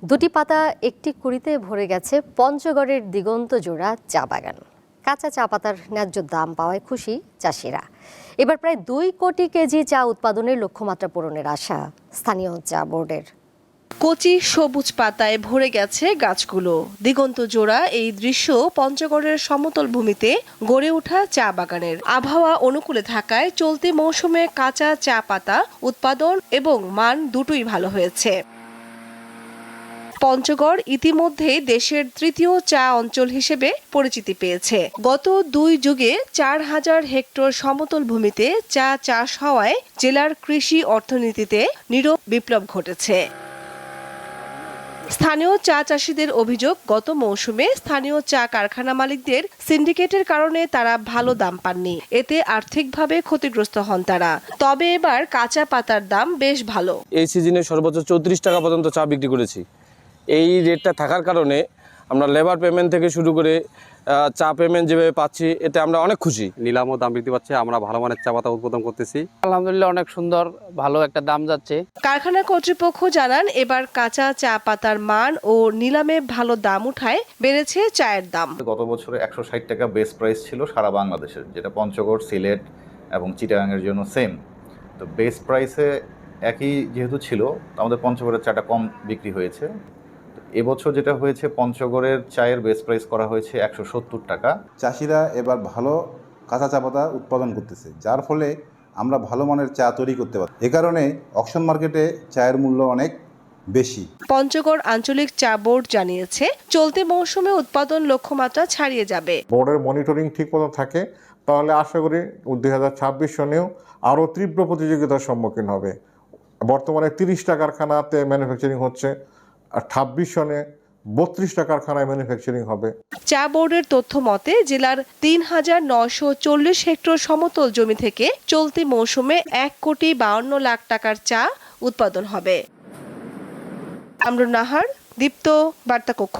দুটি পাতা একটি কুড়িতে ভরে গেছে পঞ্চগড়ের দিগন্ত জোড়া চা বাগান। কাঁচা চা পাতার ন্যায্য দাম পাওয়ায় খুশি চাষিরা। এবার প্রায় 2 কোটি কেজি চা উৎপাদনের লক্ষ্যমাত্রা পূরণের আশা স্থানীয় চা বোর্ডের। কচি সবুজ পাতায় ভরে গেছে গাছগুলো। দিগন্ত জোড়া এই দৃশ্য পঞ্চগড়ের সমতল ভূমিতে গড়ে ওঠা চা বাগানের। আবহাওয়া অনুকূলে থাকায় চলতি মৌসুমে কাঁচা চা পাতা উৎপাদন এবং মান দুটোই ভালো হয়েছে। পঞ্চগড় ইতিমধ্যে দেশের তৃতীয় চা অঞ্চল হিসেবে পরিচিতি পেয়েছে। গত 2 যুগে 4000 হেক্টর সমতল ভূমিতে চা চাষ হওয়ায় জেলার কৃষি অর্থনীতিতে নীরব বিপ্লব ঘটেছে। স্থানীয় চা চাষিদের অভিযোগ, গত মৌসুমে স্থানীয় চা কারখানা মালিকদের সিন্ডিকেটের কারণে তারা ভালো দাম পাননি। এতে আর্থিকভাবে ক্ষতিগ্রস্ত হন তারা। তবে এবার কাঁচা পাতার দাম বেশ ভালো। এই সিজনে সর্বোচ্চ 34 টাকা পর্যন্ত চা বিক্রি করেছি। এই রেটটা থাকার কারণে আমরা লেবার পেমেন্ট থেকে শুরু করে চা পেমেন্ট যেভাবে পাচ্ছি, এতে আমরা অনেক খুশি। নিলামও দাম বৃদ্ধি পাচ্ছে, আমরা ভালো মানের চা পাতা উৎপাদন করতেছি। আলহামদুলিল্লাহ অনেক সুন্দর, ভালো একটা দাম যাচ্ছে। কারখানা কর্তৃপক্ষ জানান, এবার কাঁচা চা পাতার মান ও নিলামে ভালো দাম উঠায় বেড়েছে চায়ের দাম। গত বছরে 160 টাকা বেস প্রাইস ছিল সারা বাংলাদেশের, যেটা পঞ্চগড়, সিলেট এবং চিটাগাংয়ের জন্য সেম। তো বেস প্রাইসে একই যেহেতু ছিল, আমাদের পঞ্চগড়ের চাটা কম বিক্রি হয়েছে। এবছর যেটা হয়েছে, পঞ্চগড়ের চায়ের বেস প্রাইস করা হয়েছে 170 টাকা। চাষিরা এবার ভালো কাঁচা চা পাতা উৎপাদন করতেছে, যার ফলে আমরা ভালো মানের চা তৈরি করতে পারি। এ কারণে অকশন মার্কেটে চায়ের মূল্য অনেক বেশি। পঞ্চগড় আঞ্চলিক চা বোর্ড জানিয়েছে, চলতি মৌসুমে উৎপাদন লক্ষ্যমাত্রা ছাড়িয়ে যাবে। বোর্ডের মনিটরিং ঠিকমতো থাকে, তাহলে আশা করি 2026 সনেও আরও তীব্র প্রতিযোগিতার সম্মুখীন হবে। বর্তমানে 30টা কারখানাতে ম্যানুফ্যাকচারিং হচ্ছে, আর 26 সনে 32টা কারখানায় ম্যানুফ্যাকচারিং হবে। চা বোর্ডের তথ্য মতে জেলার 3940 হেক্টর সমতল জমি থেকে চলতি মৌসুমে 1,52,00,000 টাকার চা উৎপাদন হবে। আমরুন নাহার, দীপ্ত বার্তা কক্ষ।